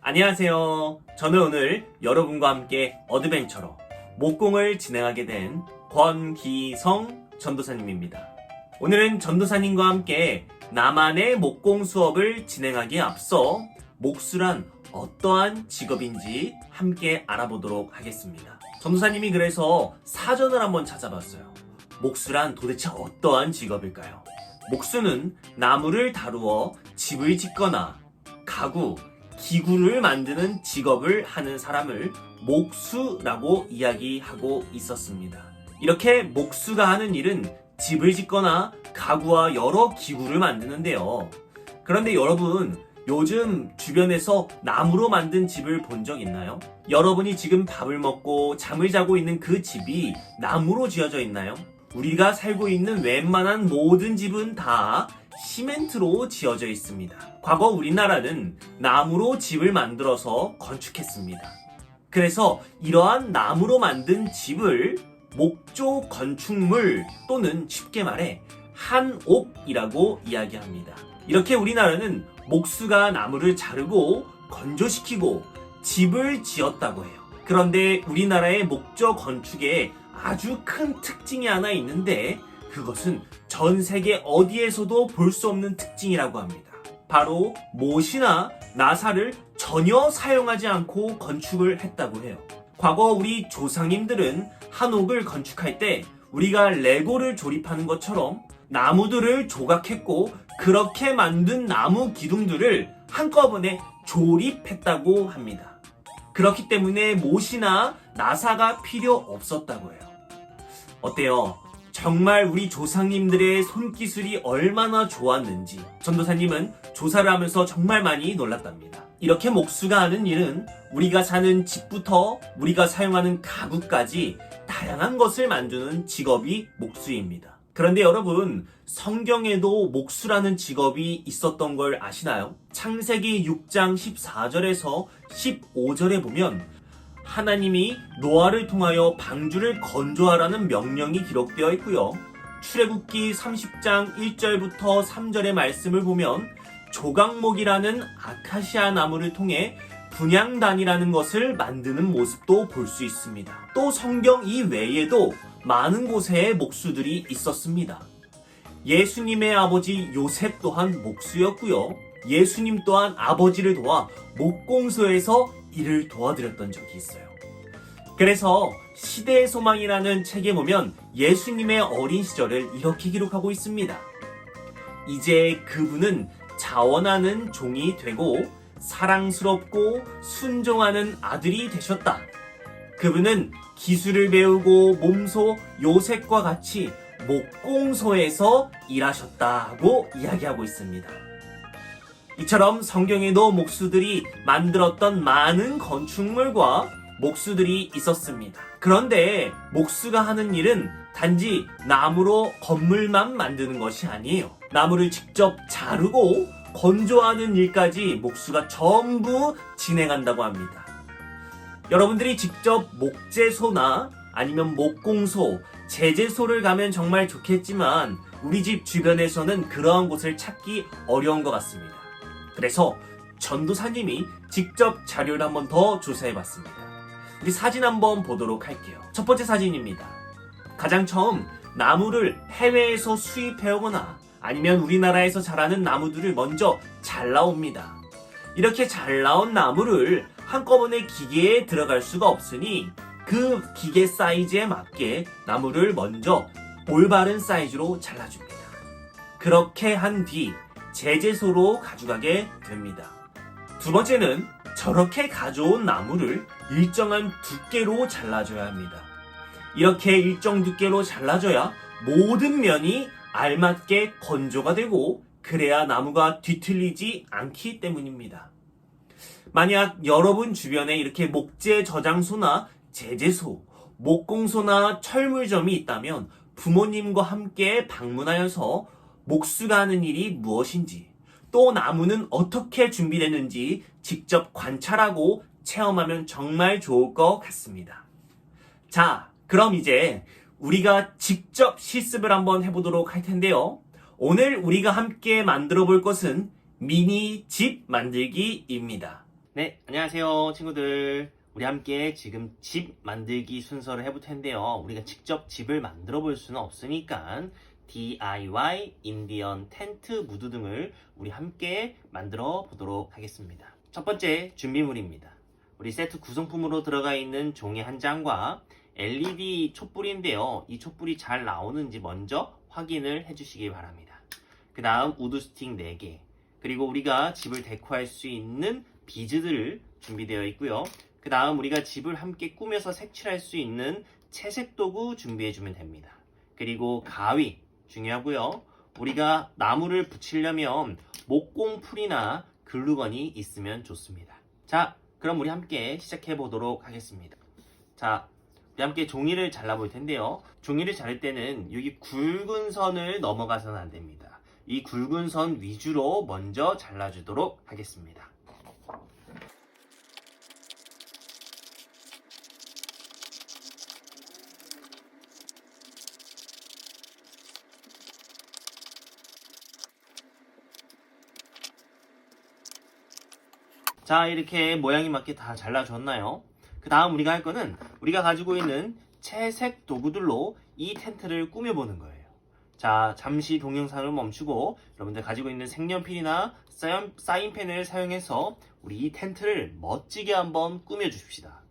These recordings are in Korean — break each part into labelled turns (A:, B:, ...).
A: 안녕하세요. 저는 오늘 여러분과 함께 어드벤처로 목공을 진행하게 된 권기성 전도사님입니다. 오늘은 전도사님과 함께 나만의 목공 수업을 진행하기에 앞서 목수란 어떠한 직업인지 함께 알아보도록 하겠습니다. 전도사님이 그래서 사전을 한번 찾아봤어요. 목수란 도대체 어떠한 직업일까요? 목수는 나무를 다루어 집을 짓거나 가구, 기구를 만드는 직업을 하는 사람을 목수라고 이야기하고 있었습니다. 이렇게 목수가 하는 일은 집을 짓거나 가구와 여러 기구를 만드는데요. 그런데 여러분, 요즘 주변에서 나무로 만든 집을 본 적 있나요? 여러분이 지금 밥을 먹고 잠을 자고 있는 그 집이 나무로 지어져 있나요? 우리가 살고 있는 웬만한 모든 집은 다 시멘트로 지어져 있습니다. 과거 우리나라는 나무로 집을 만들어서 건축했습니다. 그래서 이러한 나무로 만든 집을 목조 건축물 또는 쉽게 말해 한옥이라고 이야기합니다. 이렇게 우리나라는 목수가 나무를 자르고 건조시키고 집을 지었다고 해요. 그런데 우리나라의 목조 건축에 아주 큰 특징이 하나 있는데 그것은 전 세계 어디에서도 볼 수 없는 특징이라고 합니다. 바로 못이나 나사를 전혀 사용하지 않고 건축을 했다고 해요. 과거 우리 조상님들은 한옥을 건축할 때 우리가 레고를 조립하는 것처럼 나무들을 조각했고 그렇게 만든 나무 기둥들을 한꺼번에 조립했다고 합니다. 그렇기 때문에 못이나 나사가 필요 없었다고 해요. 어때요? 정말 우리 조상님들의 손기술이 얼마나 좋았는지 전도사님은 조사를 하면서 정말 많이 놀랐답니다. 이렇게 목수가 하는 일은 우리가 사는 집부터 우리가 사용하는 가구까지 다양한 것을 만드는 직업이 목수입니다. 그런데 여러분, 성경에도 목수라는 직업이 있었던 걸 아시나요? 창세기 6장 14절에서 15절에 보면 하나님이 노아를 통하여 방주를 건조하라는 명령이 기록되어 있고요. 출애굽기 30장 1절부터 3절의 말씀을 보면 조각목이라는 아카시아 나무를 통해 분향단이라는 것을 만드는 모습도 볼 수 있습니다. 또 성경 이외에도 많은 곳에 목수들이 있었습니다. 예수님의 아버지 요셉 또한 목수였고요. 예수님 또한 아버지를 도와 목공소에서 일을 도와드렸던 적이 있어요. 그래서 시대의 소망이라는 책에 보면 예수님의 어린 시절을 이렇게 기록하고 있습니다. 이제 그분은 자원하는 종이 되고 사랑스럽고 순종하는 아들이 되셨다. 그분은 기술을 배우고 몸소 요셉과 같이 목공소에서 일하셨다고 이야기하고 있습니다. 이처럼 성경에도 목수들이 만들었던 많은 건축물과 목수들이 있었습니다. 그런데 목수가 하는 일은 단지 나무로 건물만 만드는 것이 아니에요. 나무를 직접 자르고 건조하는 일까지 목수가 전부 진행한다고 합니다. 여러분들이 직접 목재소나 아니면 목공소, 제재소를 가면 정말 좋겠지만 우리 집 주변에서는 그러한 곳을 찾기 어려운 것 같습니다. 그래서 전도사님이 직접 자료를 한번 더 조사해봤습니다. 우리 사진 한번 보도록 할게요. 첫 번째 사진입니다. 가장 처음 나무를 해외에서 수입해오거나 아니면 우리나라에서 자라는 나무들을 먼저 잘라옵니다. 이렇게 잘 나온 나무를 한꺼번에 기계에 들어갈 수가 없으니 그 기계 사이즈에 맞게 나무를 먼저 올바른 사이즈로 잘라줍니다. 그렇게 한 뒤 제재소로 가져가게 됩니다. 두 번째는 저렇게 가져온 나무를 일정한 두께로 잘라줘야 합니다. 이렇게 일정 두께로 잘라줘야 모든 면이 알맞게 건조가 되고 그래야 나무가 뒤틀리지 않기 때문입니다. 만약 여러분 주변에 이렇게 목재 저장소나 제재소, 목공소나 철물점이 있다면 부모님과 함께 방문하여서 목수가 하는 일이 무엇인지 또 나무는 어떻게 준비되는지 직접 관찰하고 체험하면 정말 좋을 것 같습니다. 자, 그럼 이제 우리가 직접 실습을 한번 해보도록 할 텐데요. 오늘 우리가 함께 만들어 볼 것은 미니 집 만들기입니다. 네, 안녕하세요, 친구들. 우리 함께 지금 집 만들기 순서를 해볼 텐데요. 우리가 직접 집을 만들어 볼 수는 없으니까 DIY, 인디언 텐트, 무드 등을 우리 함께 만들어 보도록 하겠습니다. 첫 번째 준비물입니다. 우리 세트 구성품으로 들어가 있는 종이 한 장과 LED 촛불인데요. 이 촛불이 잘 나오는지 먼저 확인을 해주시기 바랍니다. 그 다음 우드 스틱 4개, 그리고 우리가 집을 데코할 수 있는 비즈들 준비되어 있고요. 그 다음 우리가 집을 함께 꾸며서 색칠할 수 있는 채색 도구 준비해주면 됩니다. 그리고 가위 중요하고요. 우리가 나무를 붙이려면 목공풀이나 글루건이 있으면 좋습니다. 자, 그럼 우리 함께 시작해 보도록 하겠습니다. 자, 우리 함께 종이를 잘라볼 텐데요. 종이를 자를 때는 여기 굵은 선을 넘어가서는 안 됩니다. 이 굵은 선 위주로 먼저 잘라주도록 하겠습니다. 자, 이렇게 모양이 맞게 다 잘라줬나요? 그 다음 우리가 할 거는 우리가 가지고 있는 채색 도구들로 이 텐트를 꾸며보는 거예요. 자, 잠시 동영상을 멈추고 여러분들 가지고 있는 색연필이나 사인펜을 사용해서 우리 이 텐트를 멋지게 한번 꾸며주십시다.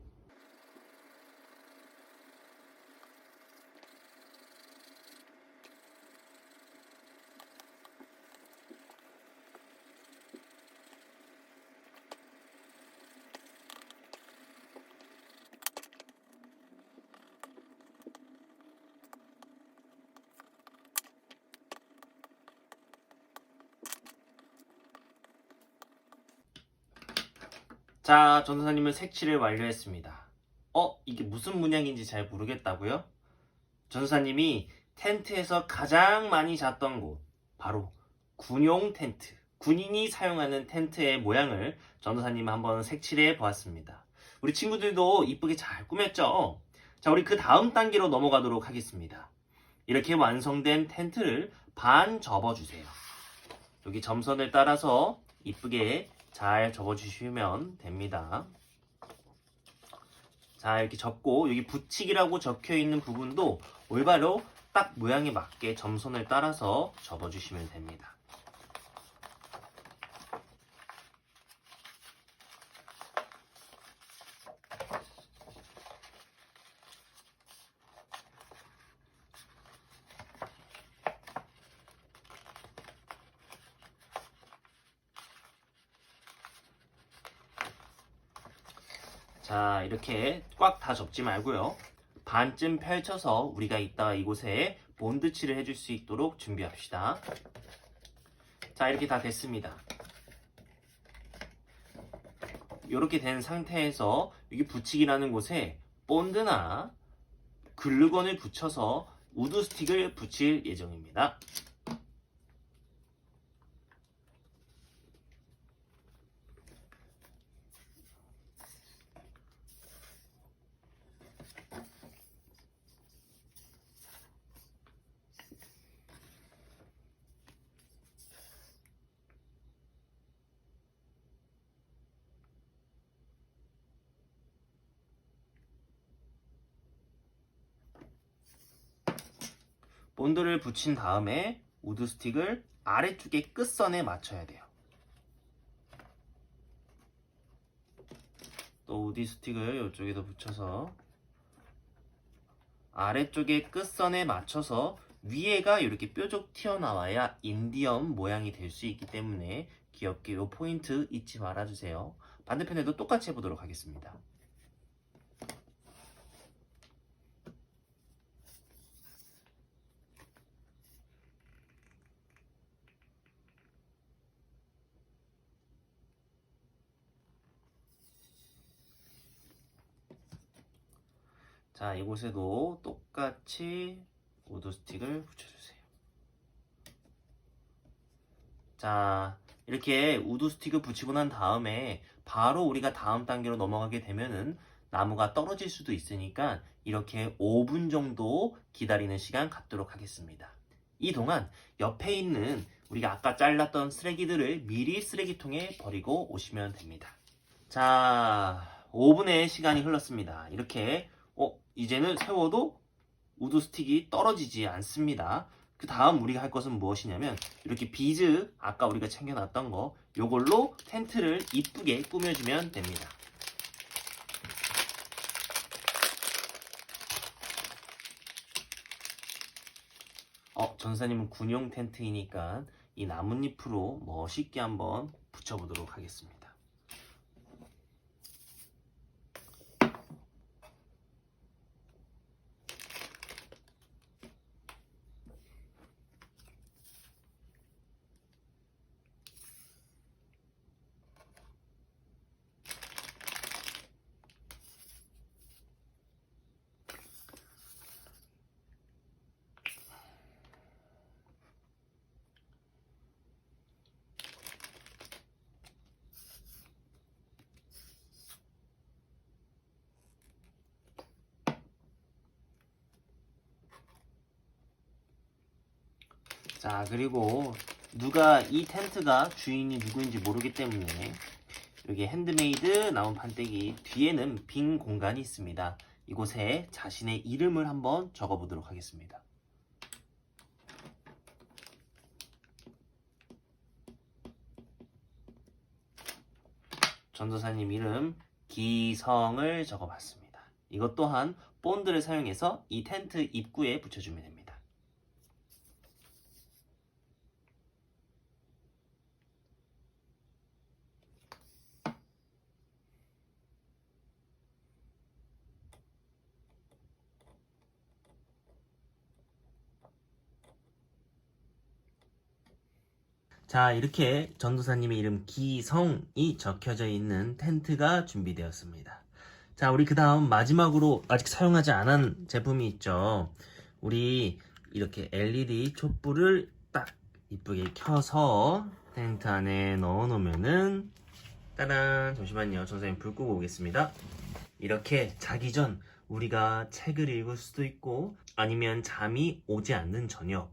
A: 자, 전도사님은 색칠을 완료했습니다. 이게 무슨 문양인지 잘 모르겠다고요? 전도사님이 텐트에서 가장 많이 잤던 곳, 바로 군용 텐트, 군인이 사용하는 텐트의 모양을 전도사님 한번 색칠해 보았습니다. 우리 친구들도 이쁘게 잘 꾸몄죠? 자, 우리 그 다음 단계로 넘어가도록 하겠습니다. 이렇게 완성된 텐트를 반 접어주세요. 여기 점선을 따라서 이쁘게 잘 접어주시면 됩니다. 자, 이렇게 접고 여기 붙이기라고 적혀있는 부분도 올바로 딱 모양에 맞게 점선을 따라서 접어주시면 됩니다. 자, 이렇게 꽉 다 접지 말고요. 반쯤 펼쳐서 우리가 이따가 이곳에 본드칠을 해줄 수 있도록 준비합시다. 자, 이렇게 다 됐습니다. 이렇게 된 상태에서 여기 붙이기라는 곳에 본드나 글루건을 붙여서 우드 스틱을 붙일 예정입니다. 본드를 붙인 다음에 우드 스틱을 아래쪽에 끝선에 맞춰야 돼요. 또 우드 스틱을 이쪽에도 붙여서 아래쪽에 끝선에 맞춰서 위에가 이렇게 뾰족 튀어나와야 인디언 모양이 될 수 있기 때문에 귀엽게 이 포인트 잊지 말아주세요. 반대편에도 똑같이 해보도록 하겠습니다. 자, 이곳에도 똑같이 우드 스틱을 붙여주세요. 자, 이렇게 우드 스틱을 붙이고 난 다음에 바로 우리가 다음 단계로 넘어가게 되면은 나무가 떨어질 수도 있으니까 이렇게 5분 정도 기다리는 시간 갖도록 하겠습니다. 이 동안 옆에 있는 우리가 아까 잘랐던 쓰레기들을 미리 쓰레기통에 버리고 오시면 됩니다. 자, 5분의 시간이 흘렀습니다. 이렇게 이제는 세워도 우드 스틱이 떨어지지 않습니다. 그 다음 우리가 할 것은 무엇이냐면 이렇게 비즈, 아까 우리가 챙겨놨던 거, 요걸로 텐트를 이쁘게 꾸며주면 됩니다. 전사님은 군용 텐트이니까 이 나뭇잎으로 멋있게 한번 붙여보도록 하겠습니다. 자, 그리고 누가 이 텐트가 주인이 누구인지 모르기 때문에 여기 핸드메이드 나무 판때기 뒤에는 빈 공간이 있습니다. 이곳에 자신의 이름을 한번 적어보도록 하겠습니다. 전도사님 이름 기성을 적어봤습니다. 이것 또한 본드를 사용해서 이 텐트 입구에 붙여주면 됩니다. 자, 이렇게 전도사님의 이름 기성이 적혀져 있는 텐트가 준비되었습니다. 자, 우리 그 다음 마지막으로 아직 사용하지 않은 제품이 있죠. 우리 이렇게 LED 촛불을 딱 이쁘게 켜서 텐트 안에 넣어 놓으면은 따란, 잠시만요. 전도사님 불 끄고 오겠습니다. 이렇게 자기 전 우리가 책을 읽을 수도 있고 아니면 잠이 오지 않는 저녁,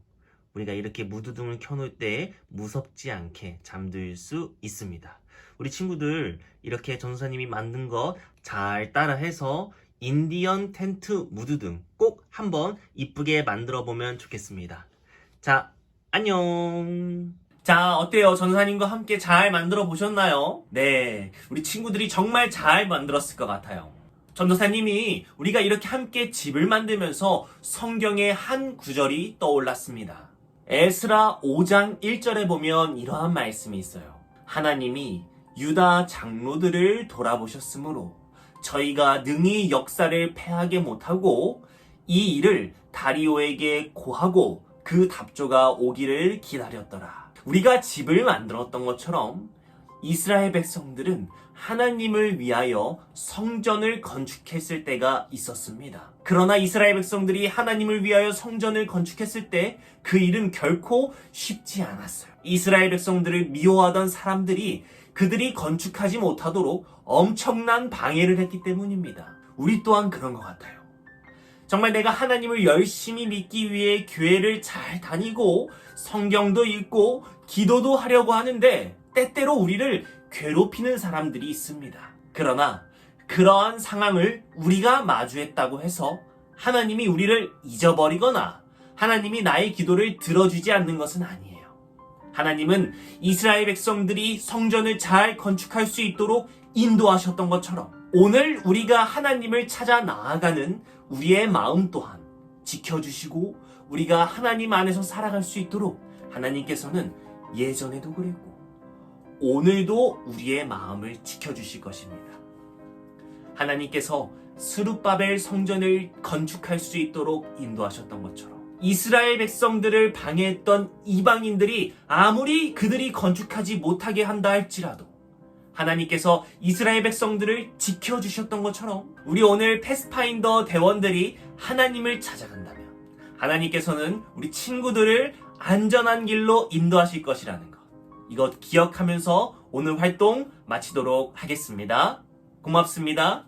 A: 우리가 이렇게 무드등을 켜놓을 때 무섭지 않게 잠들 수 있습니다. 우리 친구들 이렇게 전도사님이 만든 거 잘 따라해서 인디언 텐트 무드등 꼭 한번 이쁘게 만들어 보면 좋겠습니다. 자, 안녕. 자, 어때요? 전도사님과 함께 잘 만들어 보셨나요? 네, 우리 친구들이 정말 잘 만들었을 것 같아요. 전도사님이 우리가 이렇게 함께 집을 만들면서 성경의 한 구절이 떠올랐습니다. 에스라 5장 1절에 보면 이러한 말씀이 있어요. 하나님이 유다 장로들을 돌아보셨으므로 저희가 능히 역사를 패하게 못하고 이 일을 다리오에게 고하고 그 답조가 오기를 기다렸더라. 우리가 집을 만들었던 것처럼 이스라엘 백성들은 하나님을 위하여 성전을 건축했을 때가 있었습니다. 그러나 이스라엘 백성들이 하나님을 위하여 성전을 건축했을 때 그 일은 결코 쉽지 않았어요. 이스라엘 백성들을 미워하던 사람들이 그들이 건축하지 못하도록 엄청난 방해를 했기 때문입니다. 우리 또한 그런 것 같아요. 정말 내가 하나님을 열심히 믿기 위해 교회를 잘 다니고 성경도 읽고 기도도 하려고 하는데 때때로 우리를 괴롭히는 사람들이 있습니다. 그러나 그러한 상황을 우리가 마주했다고 해서 하나님이 우리를 잊어버리거나 하나님이 나의 기도를 들어주지 않는 것은 아니에요. 하나님은 이스라엘 백성들이 성전을 잘 건축할 수 있도록 인도하셨던 것처럼 오늘 우리가 하나님을 찾아 나아가는 우리의 마음 또한 지켜주시고 우리가 하나님 안에서 살아갈 수 있도록 하나님께서는 예전에도 그랬고 오늘도 우리의 마음을 지켜주실 것입니다. 하나님께서 스룹바벨 성전을 건축할 수 있도록 인도하셨던 것처럼 이스라엘 백성들을 방해했던 이방인들이 아무리 그들이 건축하지 못하게 한다 할지라도 하나님께서 이스라엘 백성들을 지켜주셨던 것처럼 우리 오늘 패스파인더 대원들이 하나님을 찾아간다면 하나님께서는 우리 친구들을 안전한 길로 인도하실 것이라는 것, 이것 기억하면서 오늘 활동 마치도록 하겠습니다. 고맙습니다.